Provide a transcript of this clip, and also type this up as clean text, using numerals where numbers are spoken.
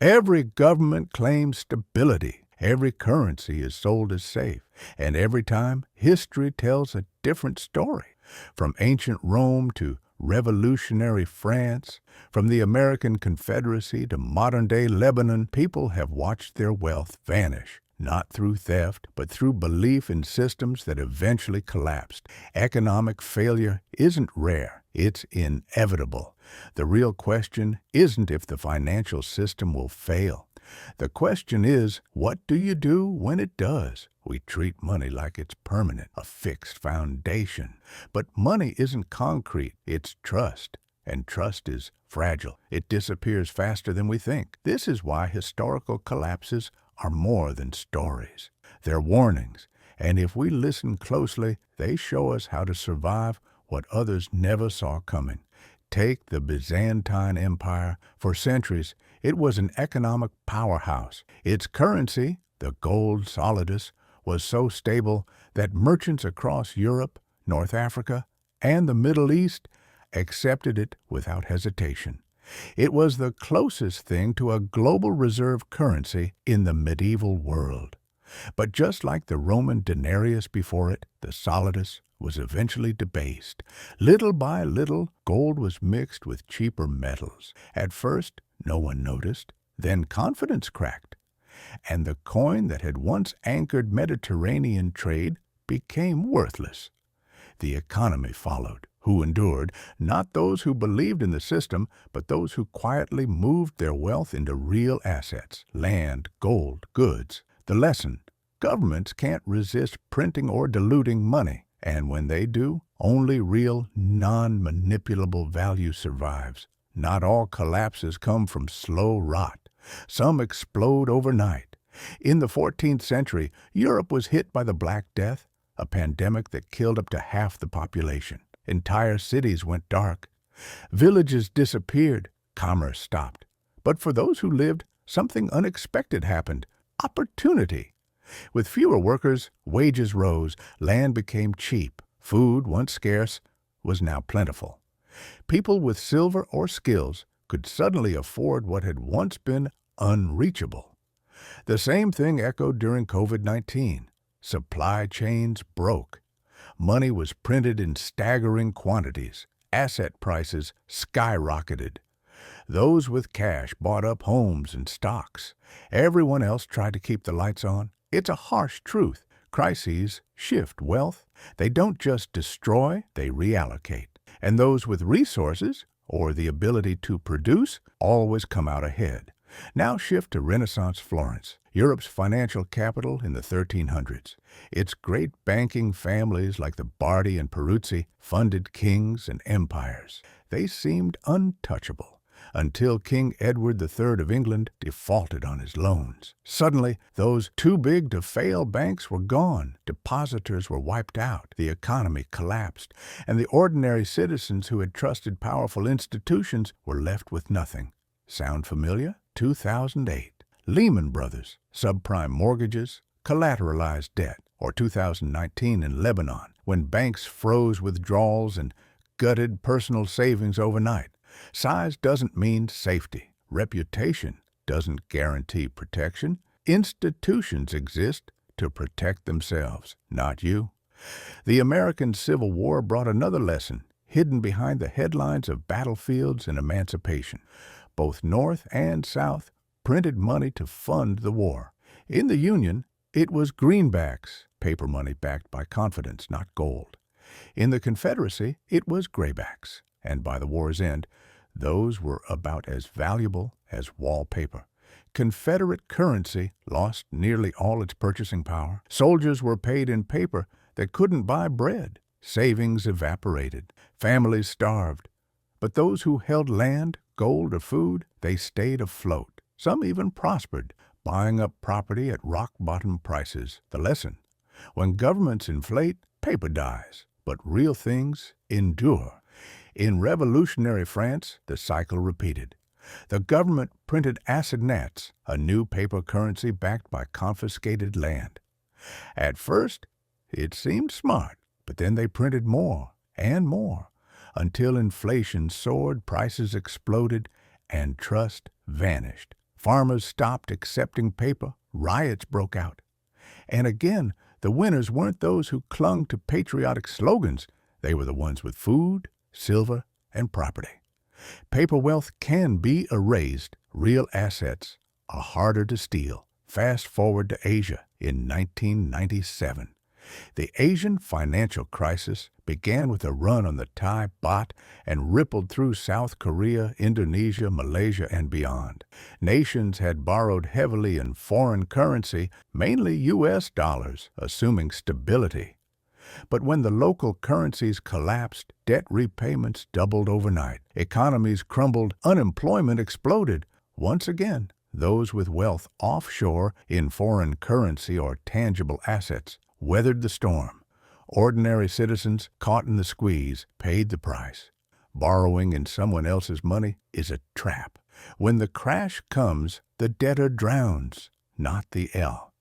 Every government claims stability. Every currency is sold as safe. And every time, history tells a different story. From ancient Rome to revolutionary France, from the American Confederacy to modern-day Lebanon, people have watched their wealth vanish. Not through theft, but through belief in systems that eventually collapsed. Economic failure isn't rare, it's inevitable. The real question isn't if the financial system will fail. The question is, what do you do when it does? We treat money like it's permanent, a fixed foundation. But money isn't concrete, it's trust. And trust is fragile. It disappears faster than we think. This is why historical collapses are more than stories. They're warnings, and if we listen closely, they show us how to survive what others never saw coming. Take the Byzantine Empire. For centuries, it was an economic powerhouse. Its currency, the gold solidus, was so stable that merchants across Europe, North Africa, and the Middle East accepted it without hesitation. It was the closest thing to a global reserve currency in the medieval world. But just like the Roman denarius before it, the solidus was eventually debased. Little by little, gold was mixed with cheaper metals. At first, no one noticed. Then confidence cracked. And the coin that had once anchored Mediterranean trade became worthless. The economy followed. Who endured? Not those who believed in the system, but those who quietly moved their wealth into real assets, land, gold, goods. The lesson: governments can't resist printing or diluting money, and when they do, only real, non-manipulable value survives. Not all collapses come from slow rot. Some explode overnight. In the 14th century, Europe was hit by the Black Death, a pandemic that killed up to half the population. Entire cities went dark. Villages disappeared. Commerce stopped. But for those who lived, something unexpected happened: opportunity. With fewer workers, wages rose, land became cheap. Food, once scarce, was now plentiful. People with silver or skills could suddenly afford what had once been unreachable. The same thing echoed during COVID-19. Supply chains broke. Money was printed in staggering quantities. Asset prices skyrocketed. Those with cash bought up homes and stocks. Everyone else tried to keep the lights on. It's a harsh truth. Crises shift wealth. They don't just destroy, they reallocate. And those with resources, or the ability to produce, always come out ahead. Now shift to Renaissance Florence, Europe's financial capital in the 1300s. Its great banking families like the Bardi and Peruzzi funded kings and empires. They seemed untouchable until King Edward III of England defaulted on his loans. Suddenly, those too-big-to-fail banks were gone. Depositors were wiped out. The economy collapsed, and the ordinary citizens who had trusted powerful institutions were left with nothing. Sound familiar? 2008. Lehman Brothers, subprime mortgages, collateralized debt. Or 2019 in Lebanon, when banks froze withdrawals and gutted personal savings overnight. Size doesn't mean safety. Reputation doesn't guarantee protection. Institutions exist to protect themselves, not you. The American Civil War brought another lesson, hidden behind the headlines of battlefields and emancipation. Both North and South printed money to fund the war. In the Union, it was greenbacks, paper money backed by confidence, not gold. In the Confederacy, it was graybacks, and by the war's end, those were about as valuable as wallpaper. Confederate currency lost nearly all its purchasing power. Soldiers were paid in paper that couldn't buy bread. Savings evaporated. Families starved. But those who held land, gold, or food, they stayed afloat. Some even prospered, buying up property at rock-bottom prices. The lesson: when governments inflate, paper dies, but real things endure. In revolutionary France, the cycle repeated. The government printed assignats, a new paper currency backed by confiscated land. At first, it seemed smart, but then they printed more and more, until inflation soared, prices exploded, and trust vanished. Farmers stopped accepting paper, riots broke out. And again, the winners weren't those who clung to patriotic slogans. They were the ones with food, silver, and property. Paper wealth can be erased. Real assets are harder to steal. Fast forward to Asia in 1997. The Asian financial crisis began with a run on the Thai baht and rippled through South Korea, Indonesia, Malaysia, and beyond. Nations had borrowed heavily in foreign currency, mainly U.S. dollars, assuming stability. But when the local currencies collapsed, debt repayments doubled overnight. Economies crumbled, unemployment exploded. Once again, those with wealth offshore in foreign currency or tangible assets weathered the storm. Ordinary citizens, caught in the squeeze, paid the price. Borrowing in someone else's money is a trap. When the crash comes, the debtor drowns, not the L.